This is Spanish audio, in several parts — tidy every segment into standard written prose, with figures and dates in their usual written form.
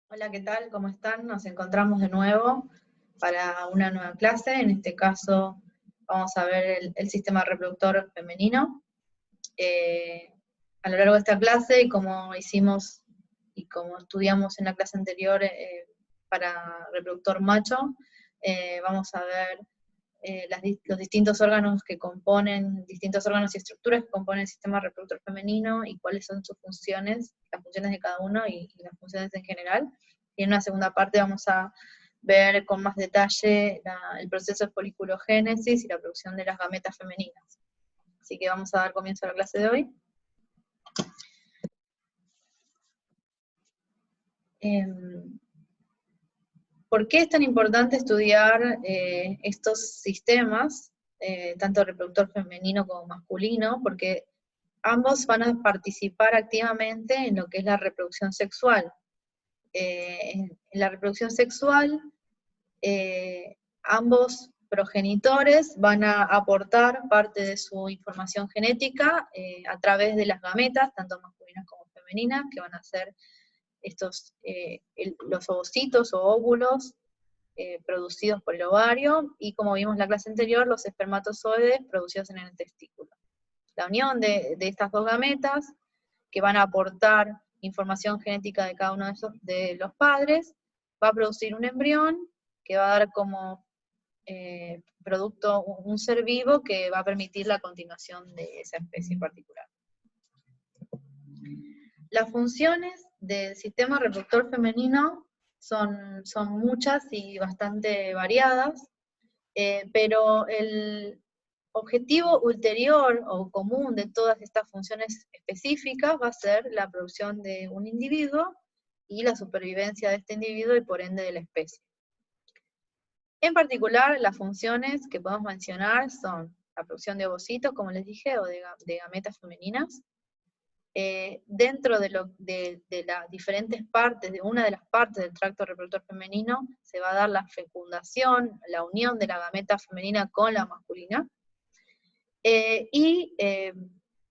Hola, ¿qué tal? ¿Cómo están? Nos encontramos de nuevo para una nueva clase. En este caso vamos a ver el sistema reproductor femenino. A lo largo de esta clase, y como hicimos y como estudiamos en la clase anterior para reproductor macho, vamos a ver los distintos órganos que componen, distintos órganos y estructuras que componen el sistema reproductor femenino y cuáles son sus funciones, las funciones de cada uno y las funciones en general. Y en una segunda parte vamos a ver con más detalle el proceso de foliculogénesis y la producción de las gametas femeninas. Así que vamos a dar comienzo a la clase de hoy. ¿Por qué es tan importante estudiar estos sistemas, tanto reproductor femenino como masculino? Porque ambos van a participar activamente en lo que es la reproducción sexual. En la reproducción sexual, ambos progenitores van a aportar parte de su información genética a través de las gametas, tanto masculinas como femeninas, que van a ser los ovocitos o óvulos producidos por el ovario, y como vimos en la clase anterior, los espermatozoides producidos en el testículo. La unión de estas dos gametas, que van a aportar información genética de cada uno de los padres, va a producir un embrión que va a dar como producto un ser vivo que va a permitir la continuación de esa especie en particular. Las funciones del sistema reproductor femenino son muchas y bastante variadas, pero el objetivo ulterior o común de todas estas funciones específicas va a ser la producción de un individuo y la supervivencia de este individuo y por ende de la especie. En particular, las funciones que podemos mencionar son la producción de ovocitos, como les dije, o de gametas femeninas. Dentro de las diferentes partes, de una de las partes del tracto reproductor femenino, se va a dar la fecundación, la unión de la gameta femenina con la masculina.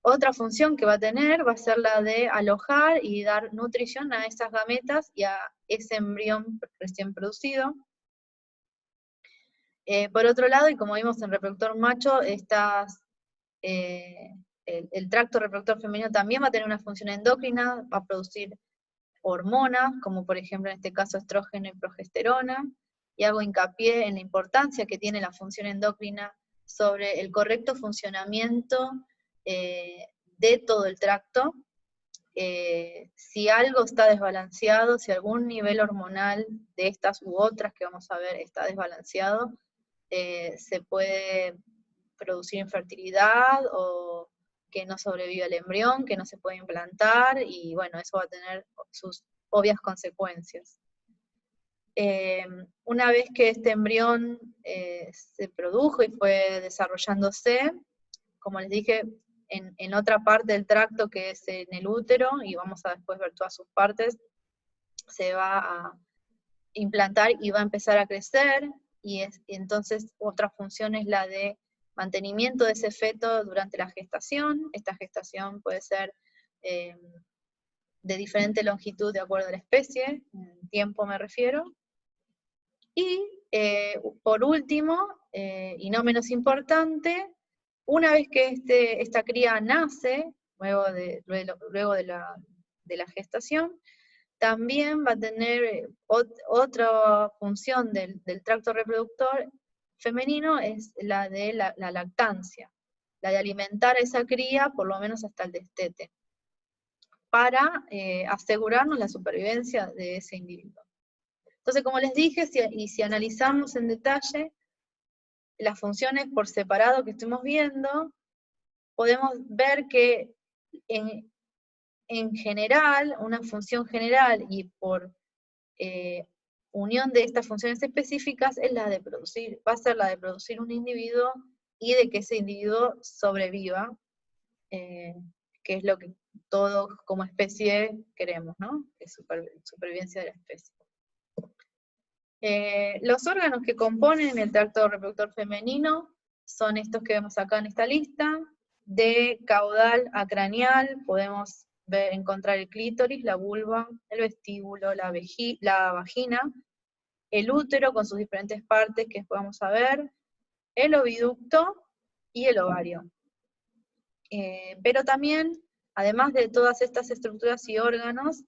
Otra función que va a tener va a ser la de alojar y dar nutrición a esas gametas y a ese embrión recién producido. Por otro lado, y como vimos en reproductor macho, el tracto reproductor femenino también va a tener una función endocrina, va a producir hormonas, como por ejemplo en este caso estrógeno y progesterona, y hago hincapié en la importancia que tiene la función endocrina sobre el correcto funcionamiento de todo el tracto. Si algo está desbalanceado, si algún nivel hormonal de estas u otras que vamos a ver está desbalanceado, se puede producir infertilidad o que no sobrevive el embrión, que no se puede implantar, y bueno, eso va a tener sus obvias consecuencias. Una vez que este embrión se produjo y fue desarrollándose, como les dije, en otra parte del tracto que es en el útero, y vamos a después ver todas sus partes, se va a implantar y va a empezar a crecer, y entonces otra función es la de mantenimiento de ese feto durante la gestación. Esta gestación puede ser de diferente longitud de acuerdo a la especie, en tiempo me refiero. Y por último, y no menos importante, una vez que esta cría nace, luego de la gestación, también va a tener otra función del tracto reproductor femenino, es la de la lactancia, la de alimentar a esa cría por lo menos hasta el destete, para asegurarnos la supervivencia de ese individuo. Entonces, como les dije, si analizamos en detalle las funciones por separado que estuvimos viendo, podemos ver que en general, una función general y por unión de estas funciones específicas es la de producir, va a ser la de producir un individuo y de que ese individuo sobreviva, que es lo que todos como especie queremos, ¿no? Que es supervivencia de la especie. Los órganos que componen el tracto reproductor femenino son estos que vemos acá en esta lista. De caudal a craneal podemos encontrar el clítoris, la vulva, el vestíbulo, la vagina, el útero con sus diferentes partes que vamos a ver, el oviducto y el ovario. Pero también, además de todas estas estructuras y órganos,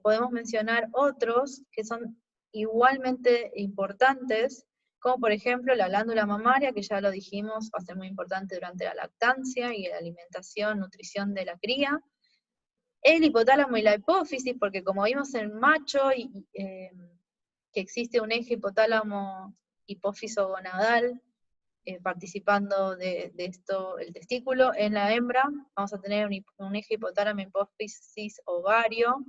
podemos mencionar otros que son igualmente importantes, como por ejemplo la glándula mamaria, que ya lo dijimos, va a ser muy importante durante la lactancia y la alimentación, nutrición de la cría. El hipotálamo y la hipófisis, porque como vimos en macho, que existe un eje hipotálamo hipófiso gonadal, participando de esto el testículo. En la hembra vamos a tener un eje hipotálamo hipófisis ovario,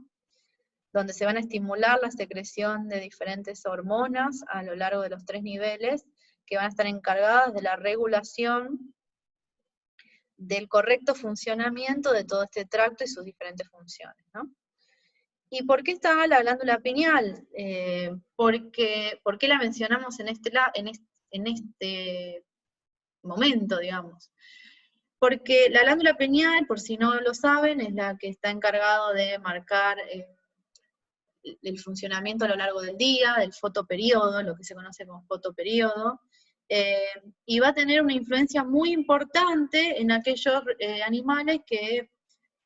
donde se van a estimular la secreción de diferentes hormonas a lo largo de los 3 niveles, que van a estar encargadas de la regulación del correcto funcionamiento de todo este tracto y sus diferentes funciones, ¿no? ¿Y por qué está la glándula pineal? ¿Por qué la mencionamos en este momento, digamos? Porque la glándula pineal, por si no lo saben, es la que está encargada de marcar el funcionamiento a lo largo del día, del fotoperiodo, lo que se conoce como fotoperiodo, y va a tener una influencia muy importante en aquellos animales que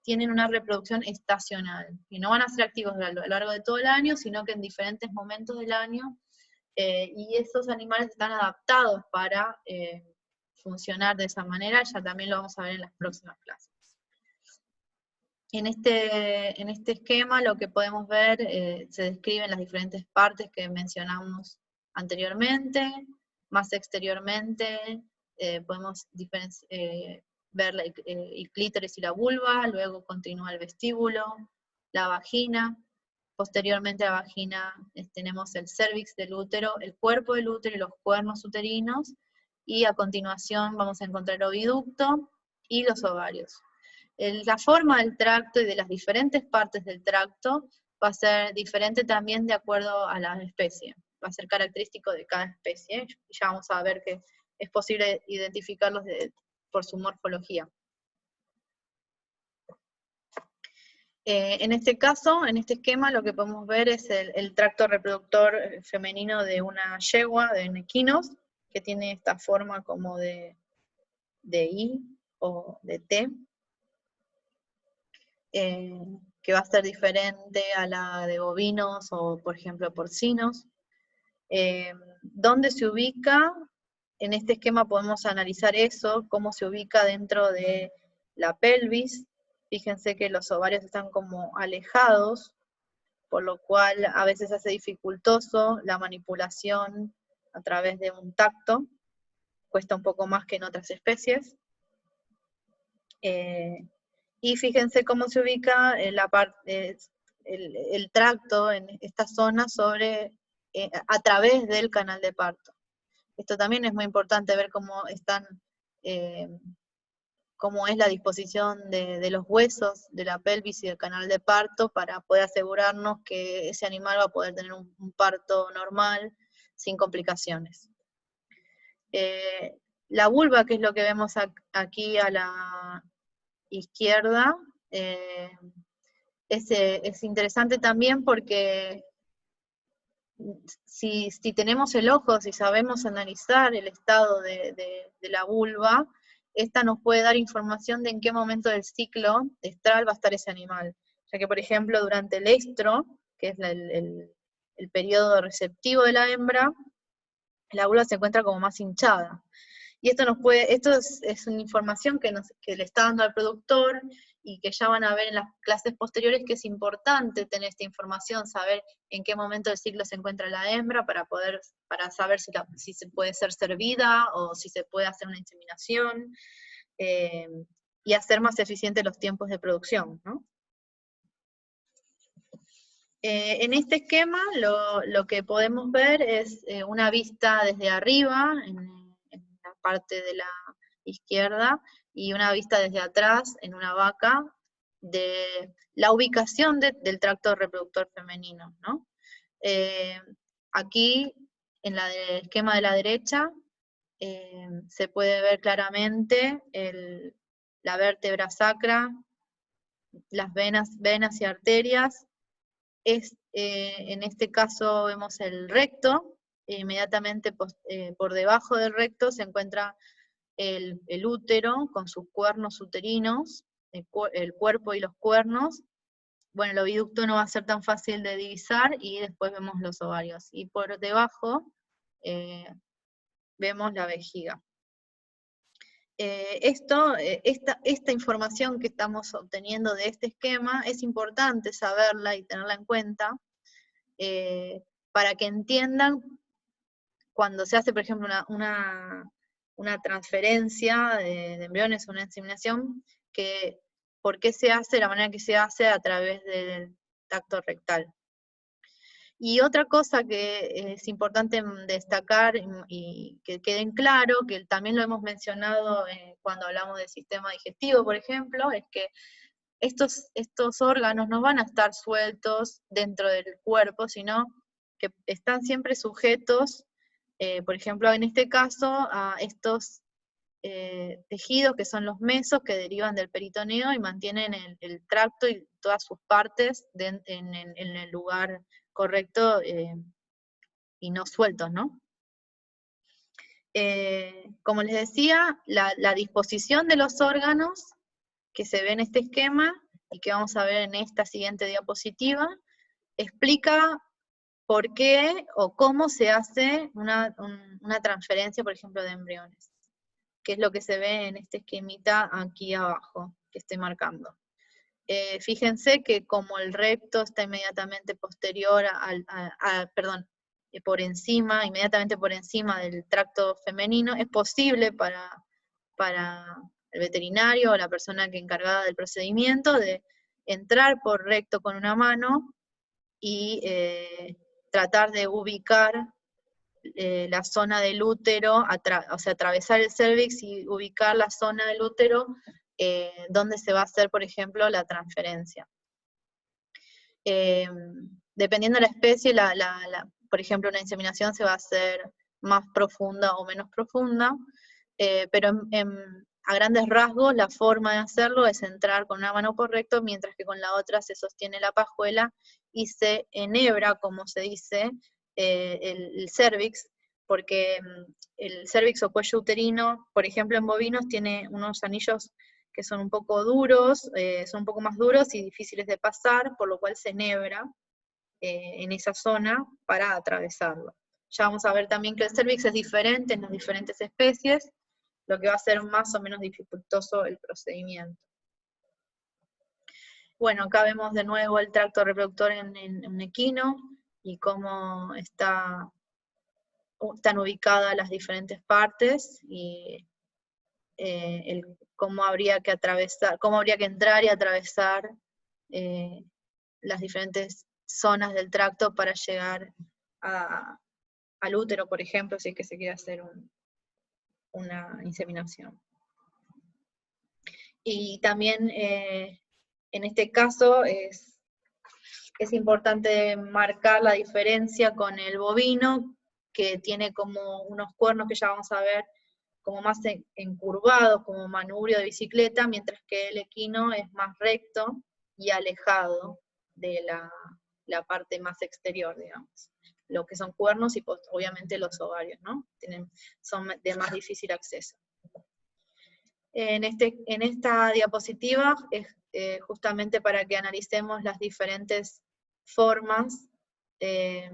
tienen una reproducción estacional, y no van a ser activos a lo largo de todo el año, sino que en diferentes momentos del año, y esos animales están adaptados para funcionar de esa manera, ya también lo vamos a ver en las próximas clases. En este esquema lo que podemos ver, se describen las diferentes partes que mencionamos anteriormente, más exteriormente, podemos ver el clítoris y la vulva, luego continúa el vestíbulo, la vagina, posteriormente a la vagina tenemos el cérvix del útero, el cuerpo del útero y los cuernos uterinos, y a continuación vamos a encontrar el oviducto y los ovarios. La forma del tracto y de las diferentes partes del tracto va a ser diferente también de acuerdo a la especie. Va a ser característico de cada especie, y ya vamos a ver que es posible identificarlos por su morfología. En este caso, en este esquema, lo que podemos ver es el tracto reproductor femenino de una yegua, de un equinos, que tiene esta forma como de I o de T, que va a ser diferente a la de bovinos o, por ejemplo, porcinos. ¿Dónde se ubica? En este esquema podemos analizar eso, cómo se ubica dentro de la pelvis. Fíjense que los ovarios están como alejados, por lo cual a veces hace dificultoso la manipulación a través de un tacto, cuesta un poco más que en otras especies. Y fíjense cómo se ubica el tracto en esta zona a través del canal de parto. Esto también es muy importante ver cómo cómo es la disposición de los huesos, de la pelvis y del canal de parto, para poder asegurarnos que ese animal va a poder tener un parto normal, sin complicaciones. La vulva, que es lo que vemos aquí a la izquierda, es interesante también porque si tenemos el ojo, si sabemos analizar el estado de la vulva, esta nos puede dar información de en qué momento del ciclo estral va a estar ese animal. Ya que, por ejemplo, durante el estro, que es el periodo receptivo de la hembra, la vulva se encuentra como más hinchada. Y esto es una información que le está dando al productor, y que ya van a ver en las clases posteriores que es importante tener esta información, saber en qué momento del ciclo se encuentra la hembra, para saber si se puede ser servida, o si se puede hacer una inseminación, y hacer más eficientes los tiempos de producción, ¿no? En este esquema lo que podemos ver es una vista desde arriba, en la parte de la izquierda, y una vista desde atrás, en una vaca, de la ubicación del tracto reproductor femenino, ¿no? Aquí, en el esquema de la derecha, se puede ver claramente la vértebra sacra, las venas y arterias. En este caso vemos el recto, inmediatamente por debajo del recto se encuentra el útero con sus cuernos uterinos, el cuerpo y los cuernos. Bueno, el oviducto no va a ser tan fácil de divisar, y después vemos los ovarios. Y por debajo vemos la vejiga. Esta información que estamos obteniendo de este esquema es importante saberla y tenerla en cuenta para que entiendan cuando se hace, por ejemplo, una transferencia de embriones o una inseminación, por qué se hace de la manera que se hace a través del tacto rectal. Y otra cosa que es importante destacar y que quede en claro, que también lo hemos mencionado cuando hablamos del sistema digestivo, por ejemplo, es que estos órganos no van a estar sueltos dentro del cuerpo, sino que están siempre sujetos, por ejemplo, en este caso, a estos tejidos que son los mesos, que derivan del peritoneo y mantienen el tracto y todas sus partes en el lugar correcto y no sueltos, ¿no? Como les decía, la disposición de los órganos que se ve en este esquema y que vamos a ver en esta siguiente diapositiva, explica por qué o cómo se hace una transferencia, por ejemplo, de embriones, que es lo que se ve en este esquemita aquí abajo, que estoy marcando. Fíjense que como el recto está inmediatamente posterior por encima, inmediatamente por encima del tracto femenino, es posible para el veterinario o la persona encargada del procedimiento de entrar por recto con una mano y tratar de ubicar la zona del útero, o sea, atravesar el cervix y ubicar la zona del útero donde se va a hacer, por ejemplo, la transferencia. Dependiendo de la especie, por ejemplo, una inseminación se va a hacer más profunda o menos profunda, pero a grandes rasgos la forma de hacerlo es entrar con una mano por recto, mientras que con la otra se sostiene la pajuela y se enhebra, como se dice, el cervix, porque el cervix o cuello uterino, por ejemplo en bovinos, tiene unos anillos que son un poco duros, son un poco más duros y difíciles de pasar, por lo cual se enhebra en esa zona para atravesarlo. Ya vamos a ver también que el cervix es diferente en las diferentes especies, lo que va a hacer más o menos dificultoso el procedimiento. Bueno, acá vemos de nuevo el tracto reproductor en un equino, y cómo están ubicadas las diferentes partes, y cómo habría que entrar y atravesar las diferentes zonas del tracto para llegar al útero, por ejemplo, si es que se quiere hacer una inseminación. Y también en este caso es importante marcar la diferencia con el bovino, que tiene como unos cuernos que ya vamos a ver como más encurvados, como manubrio de bicicleta, mientras que el equino es más recto y alejado de la parte más exterior, digamos. Lo que son cuernos y obviamente los ovarios, ¿no? Son de más difícil acceso. En esta diapositiva es justamente para que analicemos las diferentes formas de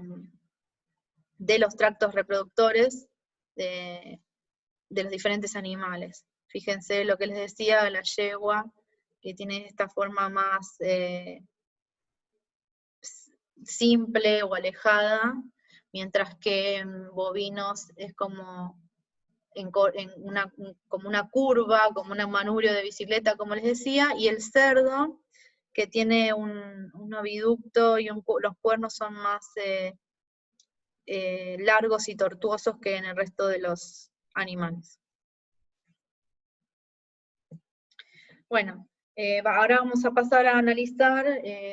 los tractos reproductores de los diferentes animales. Fíjense lo que les decía, la yegua, que tiene esta forma más simple o alejada, mientras que en bovinos es como una curva, como un manubrio de bicicleta, como les decía, y el cerdo, que tiene un oviducto y los cuernos son más largos y tortuosos que en el resto de los animales. Bueno, ahora vamos a pasar a analizar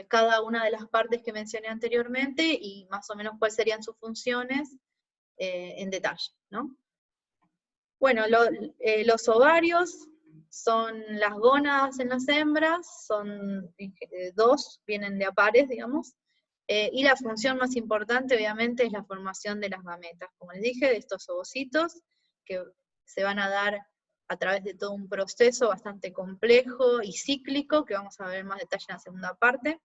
cada una de las partes que mencioné anteriormente y más o menos cuáles serían sus funciones en detalle, ¿no? Bueno, los ovarios son las gónadas en las hembras, son 2, vienen de a pares, digamos, y la función más importante, obviamente, es la formación de las gametas, como les dije, de estos ovocitos, que se van a dar a través de todo un proceso bastante complejo y cíclico, que vamos a ver más detalle en la segunda parte.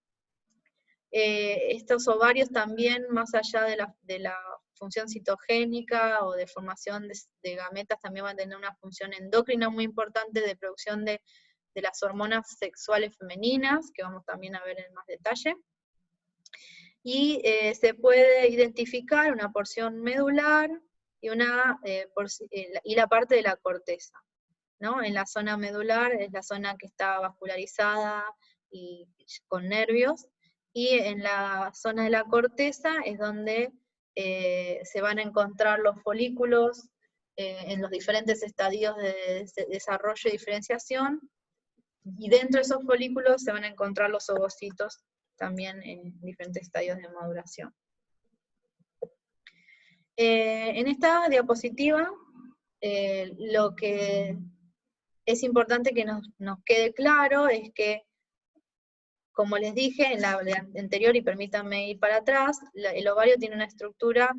Estos ovarios también, más allá de la función citogénica o de formación de gametas, también van a tener una función endocrina muy importante de producción de las hormonas sexuales femeninas, que vamos también a ver en más detalle. Y se puede identificar una porción medular y, y la parte de la corteza, ¿no? En la zona medular es la zona que está vascularizada y con nervios, y en la zona de la corteza es donde se van a encontrar los folículos en los diferentes estadios de desarrollo y diferenciación, y dentro de esos folículos se van a encontrar los ovocitos también en diferentes estadios de maduración. En esta diapositiva, lo que es importante que nos quede claro es que, como les dije en la anterior, y permítanme ir para atrás, el ovario tiene una estructura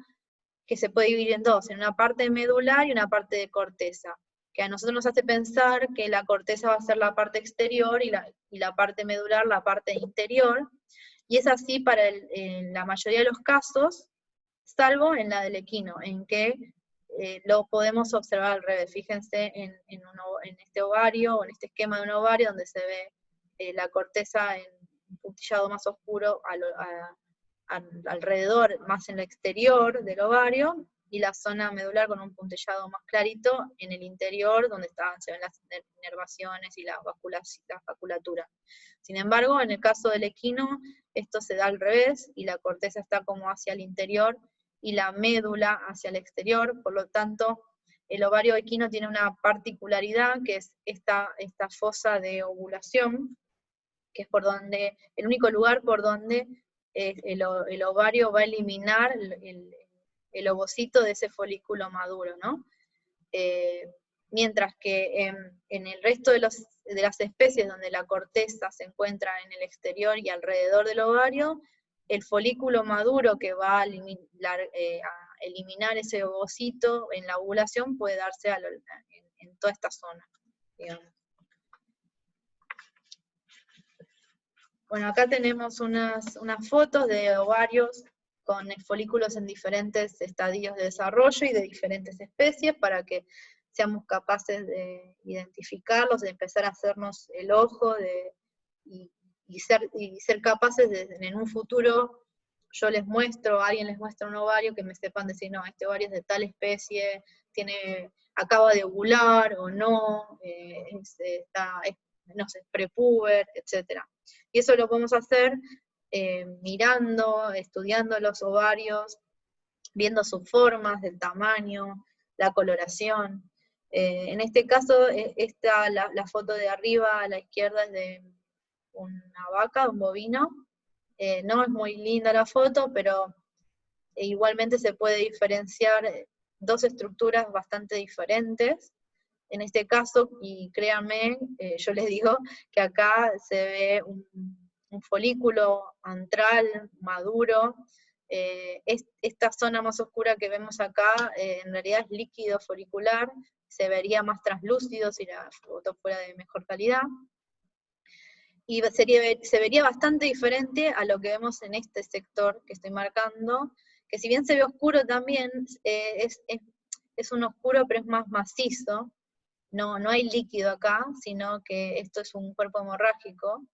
que se puede dividir en dos, en una parte medular y una parte de corteza, que a nosotros nos hace pensar que la corteza va a ser la parte exterior y la parte medular la parte interior, y es así para la mayoría de los casos, salvo en la del equino, en que lo podemos observar al revés. Fíjense en este ovario, o en este esquema de un ovario, donde se ve la corteza en un puntillado más oscuro alrededor, más en el exterior del ovario, y la zona medular con un puntillado más clarito en el interior, donde se ven las inervaciones y la vasculatura. Sin embargo, en el caso del equino, esto se da al revés, y la corteza está como hacia el interior, y la médula hacia el exterior. Por lo tanto, el ovario equino tiene una particularidad, que es esta fosa de ovulación, que es el único lugar por donde el ovario va a eliminar el ovocito de ese folículo maduro, ¿no? Mientras que en el resto de las especies donde la corteza se encuentra en el exterior y alrededor del ovario, el folículo maduro que va a eliminar ese ovocito en la ovulación puede darse en toda esta zona, digamos. Bueno, acá tenemos unas fotos de ovarios con folículos en diferentes estadios de desarrollo y de diferentes especies, para que seamos capaces de identificarlos, de empezar a hacernos el ojo, y ser capaces de, en un futuro, alguien les muestra un ovario, que me sepan decir, no, este ovario es de tal especie, acaba de ovular o no, no sé, prepúber, etc. Y eso lo podemos hacer mirando, estudiando los ovarios, viendo sus formas, el tamaño, la coloración. En este caso, la foto de arriba a la izquierda es de una vaca, un bovino. No es muy linda la foto, pero igualmente se puede diferenciar dos estructuras bastante diferentes. En este caso, y créanme, yo les digo que acá se ve un folículo antral maduro. Esta zona más oscura que vemos acá, en realidad es líquido folicular, se vería más translúcido si la foto fuera de mejor calidad. Y se vería bastante diferente a lo que vemos en este sector que estoy marcando, que si bien se ve oscuro también, es un oscuro, pero es más macizo. No hay líquido acá, sino que esto es un cuerpo hemorrágico.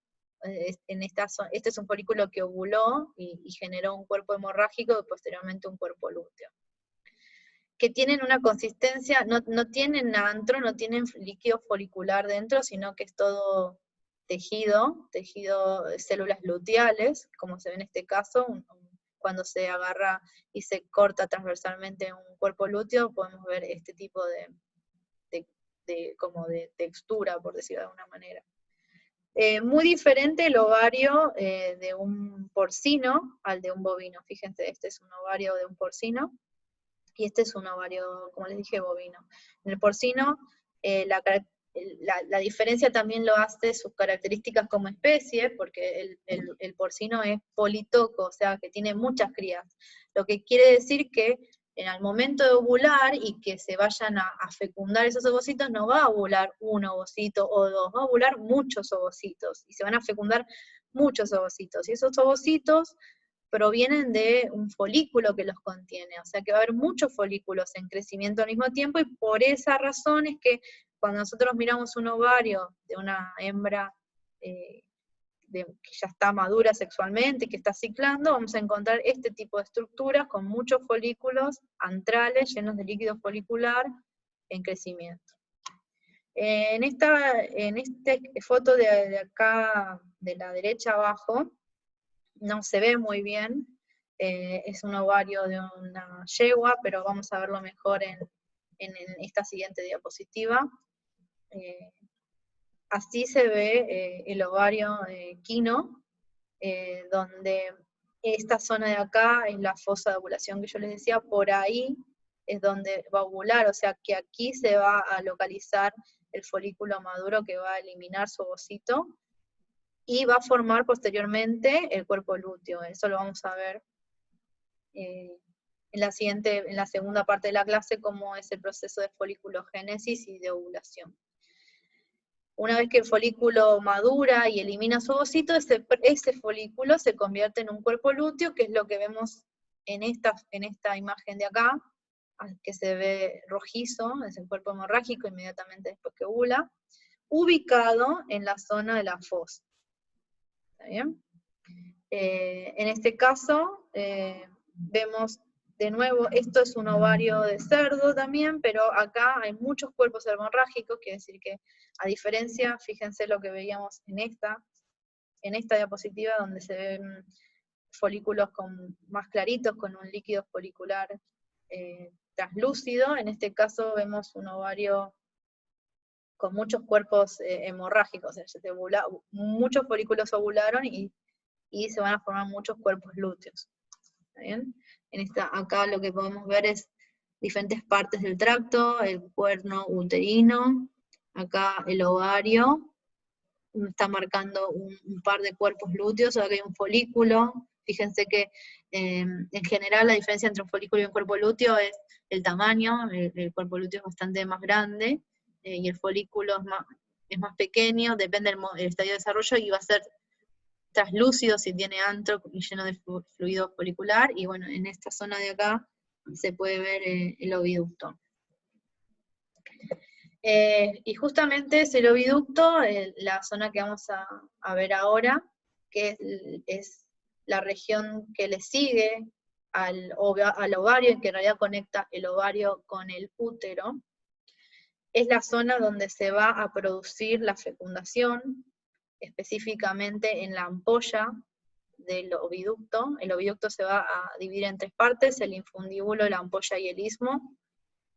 Este es un folículo que ovuló y generó un cuerpo hemorrágico, y posteriormente un cuerpo lúteo, que tienen una consistencia, no tienen antro, no tienen líquido folicular dentro, sino que es todo tejido de células luteales, como se ve en este caso. Cuando se agarra y se corta transversalmente un cuerpo lúteo, podemos ver este tipo como de textura, por decirlo de alguna manera. Muy diferente el ovario de un porcino al de un bovino. Fíjense, este es un ovario de un porcino, y este es un ovario, como les dije, bovino. En el porcino, la diferencia también lo hace sus características como especie, porque el porcino es politoco, o sea, que tiene muchas crías, lo que quiere decir que en el momento de ovular y que se vayan a fecundar esos ovocitos, no va a ovular un ovocito o dos, va a ovular muchos ovocitos, y se van a fecundar muchos ovocitos, y esos ovocitos provienen de un folículo que los contiene, o sea que va a haber muchos folículos en crecimiento al mismo tiempo, y por esa razón es que cuando nosotros miramos un ovario de una hembra que ya está madura sexualmente, que está ciclando, vamos a encontrar este tipo de estructuras con muchos folículos antrales llenos de líquido folicular en crecimiento. En esta foto de acá, de la derecha abajo, no se ve muy bien, es un ovario de una yegua, pero vamos a verlo mejor en esta siguiente diapositiva. Así se ve el ovario quino, donde esta zona de acá es la fosa de ovulación que yo les decía, por ahí es donde va a ovular, o sea que aquí se va a localizar el folículo maduro que va a eliminar su ovocito, y va a formar posteriormente el cuerpo lúteo. Eso lo vamos a ver en la segunda parte de la clase, cómo es el proceso de foliculogénesis y de ovulación. Una vez que el folículo madura y elimina su ovocito, ese folículo se convierte en un cuerpo lúteo, que es lo que vemos en esta imagen de acá, que se ve rojizo, es el cuerpo hemorrágico inmediatamente después que ovula, ubicado en la zona de la fosa. ¿Está bien? En este caso, vemos de nuevo, esto es un ovario de cerdo también, pero acá hay muchos cuerpos hemorrágicos, quiere decir que, a diferencia, fíjense lo que veíamos en esta diapositiva, donde se ven folículos más claritos, con un líquido folicular translúcido. En este caso vemos un ovario con muchos cuerpos hemorrágicos, o sea, muchos folículos ovularon y se van a formar muchos cuerpos lúteos. ¿Está bien? Acá lo que podemos ver es diferentes partes del tracto, el cuerno uterino, acá el ovario, está marcando un par de cuerpos lúteos, acá hay un folículo. Fíjense que en general la diferencia entre un folículo y un cuerpo lúteo es el tamaño, el cuerpo lúteo es bastante más grande, y el folículo es más pequeño, depende del estadio de desarrollo, y va a ser translúcido si tiene antro y lleno de fluido folicular, y bueno, en esta zona de acá se puede ver el oviducto. Y justamente es el oviducto, la zona que vamos a ver ahora, que es la región que le sigue al ovario, y que en realidad conecta el ovario con el útero. Es la zona donde se va a producir la fecundación, específicamente en la ampolla del oviducto. El oviducto se va a dividir en tres partes: el infundíbulo, la ampolla y el istmo.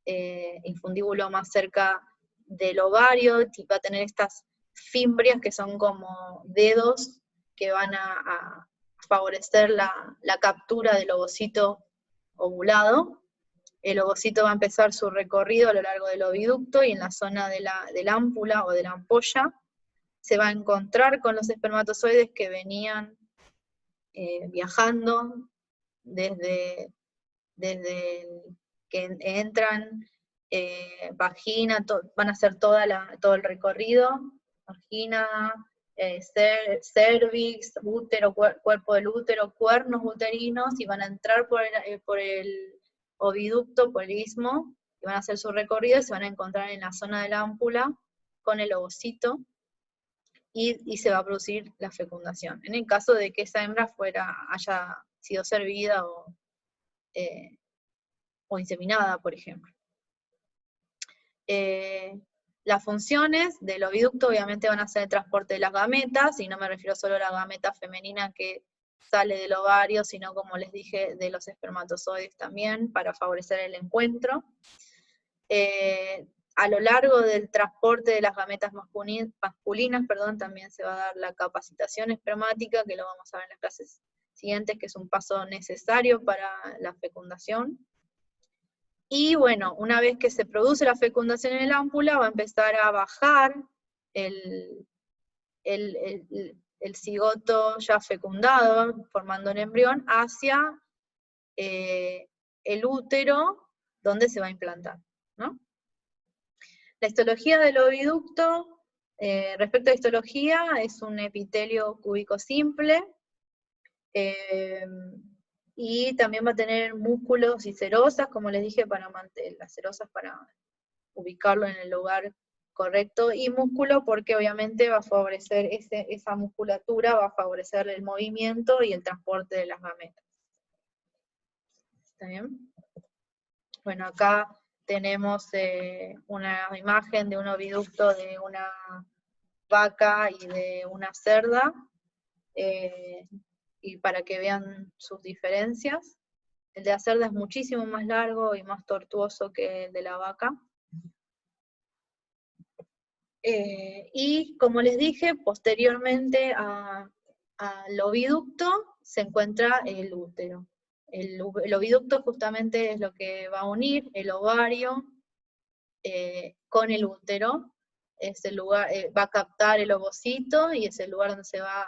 Infundíbulo más cerca del ovario, va a tener estas fimbrias que son como dedos que van a favorecer la captura del ovocito ovulado. El ovocito va a empezar su recorrido a lo largo del oviducto, y en la zona de la ámpula o de la ampolla se va a encontrar con los espermatozoides que venían viajando desde que entran vagina, van a hacer todo el recorrido, vagina, cervix, útero, cuerpo del útero, cuernos uterinos, y van a entrar por el oviducto, por el istmo, y van a hacer su recorrido, y se van a encontrar en la zona de la ámpula con el ovocito, y se va a producir la fecundación, en el caso de que esa hembra haya sido servida o inseminada, por ejemplo. Las funciones del oviducto obviamente van a ser el transporte de las gametas, y no me refiero solo a la gameta femenina que sale del ovario, sino, como les dije, de los espermatozoides también, para favorecer el encuentro. A lo largo del transporte de las gametas masculinas, también se va a dar la capacitación espermática, que lo vamos a ver en las clases siguientes, que es un paso necesario para la fecundación. Y bueno, una vez que se produce la fecundación en el ámpula, va a empezar a bajar el cigoto ya fecundado, formando un embrión, hacia el útero, donde se va a implantar, ¿no? La histología del oviducto, respecto a histología, es un epitelio cúbico simple, y también va a tener músculos y cerosas, como les dije, para mantener las cerosas para ubicarlo en el lugar correcto, y músculo porque obviamente va a favorecer, esa musculatura va a favorecer el movimiento y el transporte de las gametas. ¿Está bien? Bueno, acá tenemos una imagen de un oviducto de una vaca y de una cerda, y para que vean sus diferencias. El de la cerda es muchísimo más largo y más tortuoso que el de la vaca. Y como les dije, posteriormente al oviducto se encuentra el útero. El oviducto justamente es lo que va a unir el ovario con el útero. Es el lugar, va a captar el ovocito y es el lugar donde se va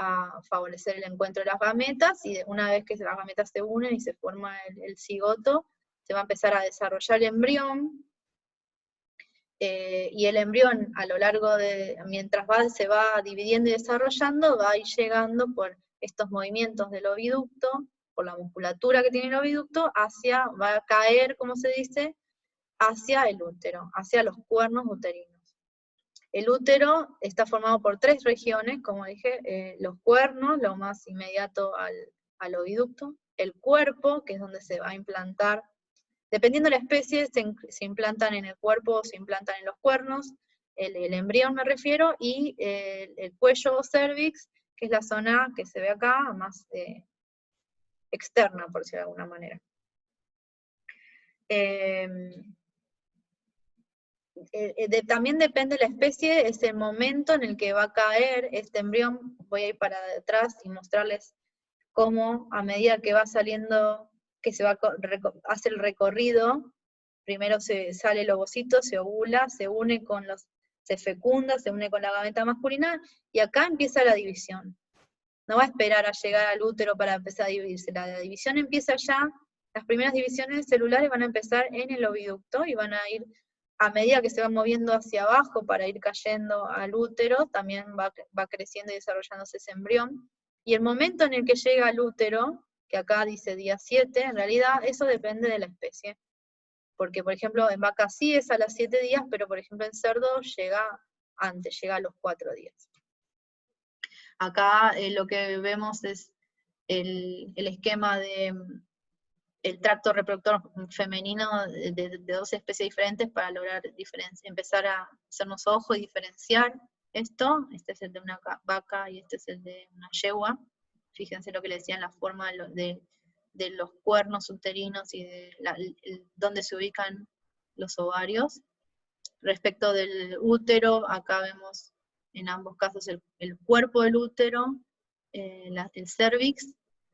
a favorecer el encuentro de las gametas, y una vez que las gametas se unen y se forma el cigoto, se va a empezar a desarrollar el embrión, y el embrión a lo largo de, mientras se va dividiendo y desarrollando, va a ir llegando por estos movimientos del oviducto, por la musculatura que tiene el oviducto, va a caer, como se dice, hacia el útero, hacia los cuernos uterinos. El útero está formado por 3 regiones, como dije, los cuernos, lo más inmediato al oviducto, el cuerpo, que es donde se va a implantar. Dependiendo de la especie, se implantan en el cuerpo o se implantan en los cuernos, el embrión me refiero, y el cuello o cervix, que es la zona que se ve acá, más externa, por decirlo de alguna manera. También depende de la especie, es el momento en el que va a caer este embrión. Voy a ir para detrás y mostrarles cómo a medida que va saliendo, que se va hace el recorrido, primero sale el ovocito, se ovula, se fecunda, se une con la gameta masculina, y acá empieza la división. No va a esperar a llegar al útero para empezar a dividirse, la división empieza ya, las primeras divisiones celulares van a empezar en el oviducto, y van a ir, a medida que se van moviendo hacia abajo para ir cayendo al útero, también va creciendo y desarrollándose ese embrión, y el momento en el que llega al útero, que acá dice día 7, en realidad eso depende de la especie, porque por ejemplo en vaca sí es a los 7 días, pero por ejemplo en cerdo llega antes, llega a los 4 días. Acá lo que vemos es el esquema el tracto reproductor femenino de 2 especies diferentes para lograr empezar a hacernos ojo y diferenciar esto. Este es el de una vaca y este es el de una yegua. Fíjense lo que le decía en la forma de los cuernos uterinos y de dónde se ubican los ovarios. Respecto del útero, acá vemos en ambos casos el cuerpo del útero, el cervix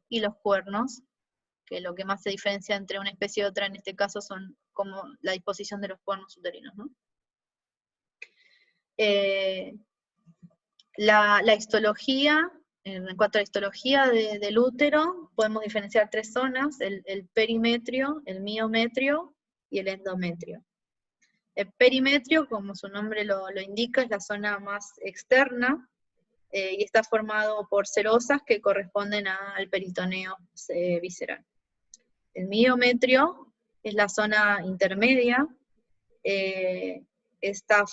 y los cuernos, que lo que más se diferencia entre una especie y otra en este caso son como la disposición de los cuernos uterinos, ¿no? La histología, en cuanto a la histología del útero, podemos diferenciar 3 zonas, el perimetrio, el miometrio y el endometrio. El perimetrio, como su nombre lo indica, es la zona más externa, y está formado por cerosas que corresponden al peritoneo visceral. El miometrio es la zona intermedia, está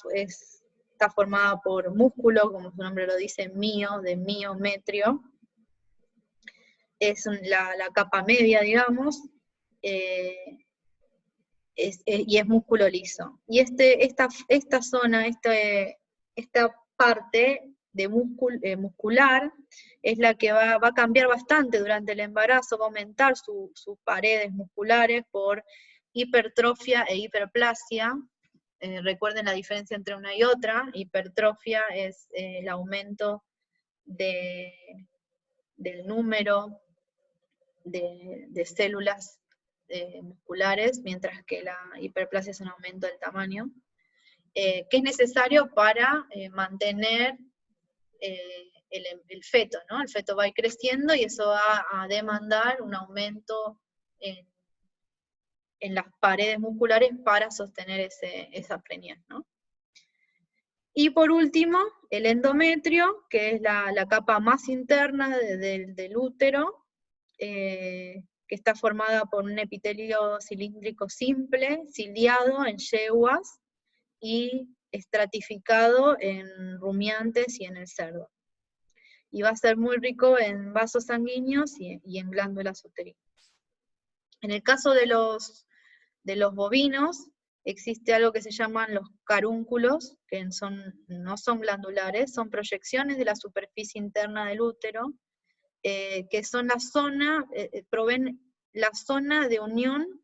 formada por músculo, como su nombre lo dice, de miometrio. Es la capa media, digamos, y es músculo liso. Y esta zona, esta parte de muscular, es la que va a cambiar bastante durante el embarazo, va a aumentar sus paredes musculares por hipertrofia e hiperplasia. Recuerden la diferencia entre una y otra. Hipertrofia es el aumento del número de células musculares, mientras que la hiperplasia es un aumento del tamaño, que es necesario para mantener el feto, ¿no? El feto va a ir creciendo y eso va a demandar un aumento en las paredes musculares para sostener esa preñez, ¿no? Y por último, el endometrio, que es la capa más interna del útero, que está formada por un epitelio cilíndrico simple, ciliado en yeguas y estratificado en rumiantes y en el cerdo. Y va a ser muy rico en vasos sanguíneos y en glándulas uterinas. En el caso de los bovinos, existe algo que se llaman los carúnculos, que no son glandulares, son proyecciones de la superficie interna del útero, que son proveen la zona de unión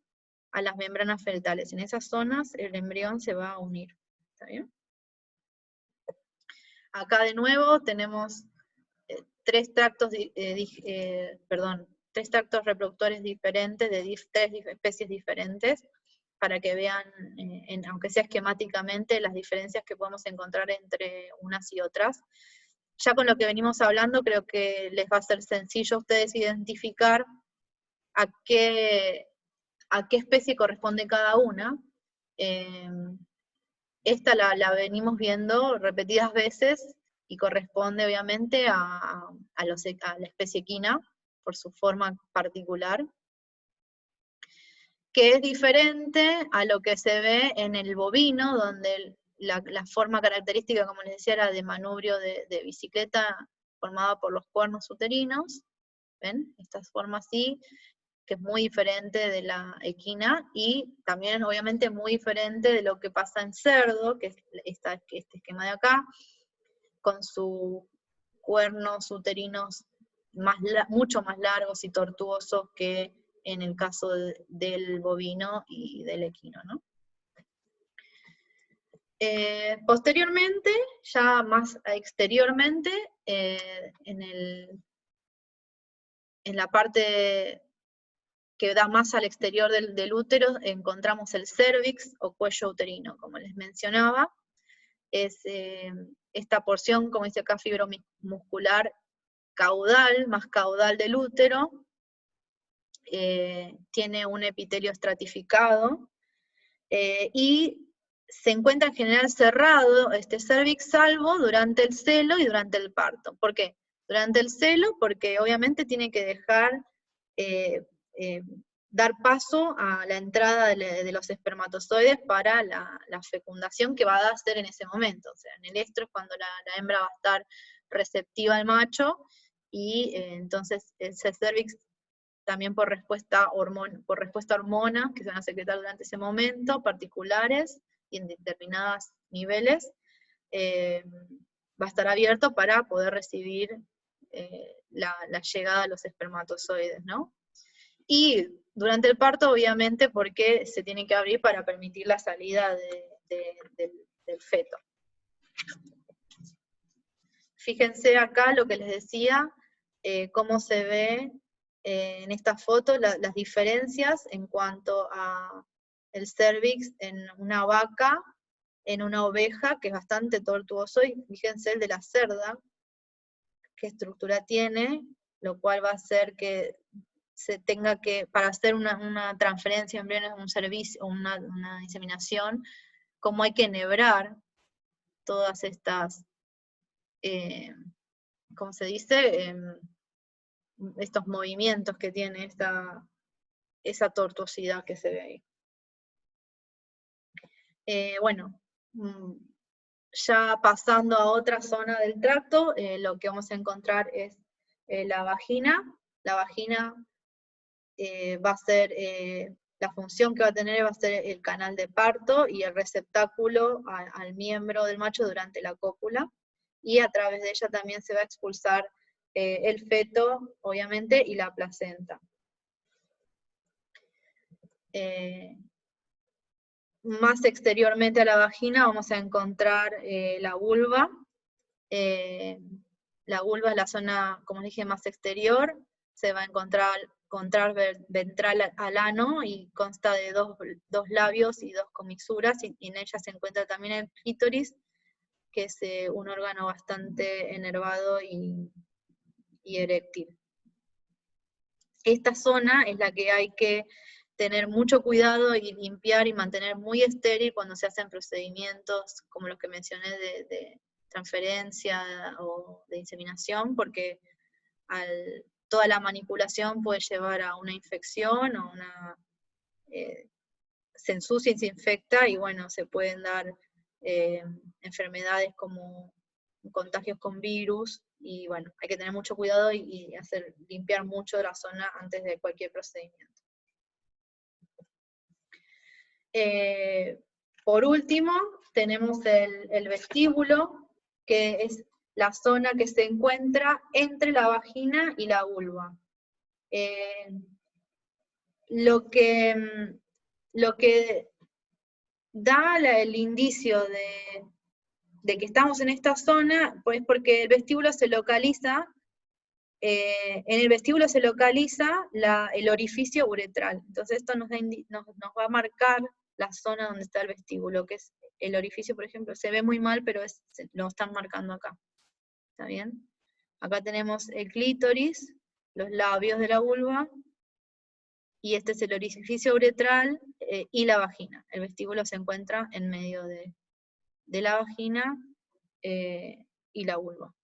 a las membranas fetales. En esas zonas el embrión se va a unir. ¿Está bien? Acá de nuevo tenemos tres tractos reproductores diferentes, de tres especies diferentes, para que vean, aunque sea esquemáticamente, las diferencias que podemos encontrar entre unas y otras. Ya con lo que venimos hablando, creo que les va a ser sencillo a ustedes identificar a qué especie corresponde cada una. Esta la venimos viendo repetidas veces, y corresponde obviamente a la especie equina, por su forma particular, que es diferente a lo que se ve en el bovino, donde la forma característica, como les decía, era de manubrio de bicicleta formada por los cuernos uterinos. ¿Ven? Esta forma así, que es muy diferente de la equina, y también obviamente muy diferente de lo que pasa en cerdo, que es este esquema de acá, con sus cuernos uterinos mucho más largos y tortuosos que en el caso del bovino y del equino, ¿no? Posteriormente, ya más exteriormente, en la parte que da más al exterior del útero, encontramos el cervix o cuello uterino, como les mencionaba. Es esta porción, como dice acá, fibromuscular caudal, más caudal del útero, tiene un epitelio estratificado, y se encuentra en general cerrado este cervix, salvo durante el celo y durante el parto. ¿Por qué? Durante el celo, porque obviamente tiene que dejar, dar paso a la entrada de los espermatozoides para la fecundación que va a hacer en ese momento. O sea, en el estro es cuando la hembra va a estar receptiva al macho, y entonces ese cervix, también por respuesta a hormonas que se van a secretar durante ese momento, particulares y en determinados niveles, va a estar abierto para poder recibir la llegada de los espermatozoides, ¿no? Y durante el parto, obviamente, porque se tiene que abrir para permitir la salida del feto. Fíjense acá lo que les decía, cómo se ve en esta foto las diferencias en cuanto a el cervix en una vaca, en una oveja, que es bastante tortuoso, y fíjense el de la cerda, qué estructura tiene, lo cual va a hacer que se tenga que, para hacer una transferencia de embriones, un servicio, una inseminación, cómo hay que enhebrar todas estas, ¿cómo se dice? Estos movimientos que tiene esa tortuosidad que se ve ahí. Bueno, ya pasando a otra zona del tracto, lo que vamos a encontrar es la vagina. La vagina va a ser, la función que va a tener va a ser el canal de parto y el receptáculo al miembro del macho durante la cópula, y a través de ella también se va a expulsar el feto, obviamente, y la placenta. Más exteriormente a la vagina vamos a encontrar la vulva. La vulva es la zona, como dije, más exterior. Se va a encontrar contraventral al ano, y consta de dos labios y dos comisuras, y en ella se encuentra también el clítoris, que es un órgano bastante enervado y eréctil. Esta zona es la que hay que tener mucho cuidado y limpiar y mantener muy estéril cuando se hacen procedimientos como los que mencioné de transferencia o de inseminación, porque toda la manipulación puede llevar a una infección o se ensucia y se infecta, y bueno, se pueden dar enfermedades como contagios con virus, y bueno, hay que tener mucho cuidado y limpiar mucho la zona antes de cualquier procedimiento. Por último, tenemos el vestíbulo, que es la zona que se encuentra entre la vagina y la vulva. Lo que da el indicio de que estamos en esta zona, pues porque el vestíbulo se localiza, en el vestíbulo se localiza el orificio uretral. Entonces esto nos va a marcar la zona donde está el vestíbulo, que es el orificio, por ejemplo, se ve muy mal, pero lo están marcando acá. ¿Está bien? Acá tenemos el clítoris, los labios de la vulva, y este es el orificio uretral y la vagina. El vestíbulo se encuentra en medio de la vagina y la vulva.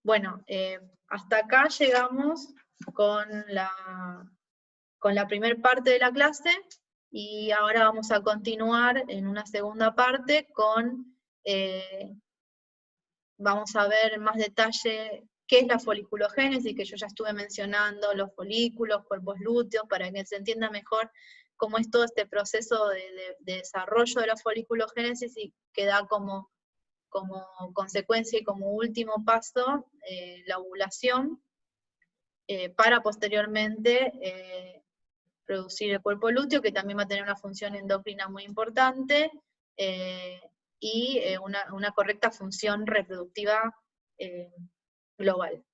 Bueno, hasta acá llegamos con la primera parte de la clase, y ahora vamos a continuar en una segunda parte vamos a ver en más detalle qué es la foliculogénesis, que yo ya estuve mencionando, los folículos, cuerpos lúteos, para que se entienda mejor cómo es todo este proceso de desarrollo de la foliculogénesis, y que da como consecuencia y como último paso la ovulación, para posteriormente producir el cuerpo lúteo, que también va a tener una función endocrina muy importante, y una correcta función reproductiva global.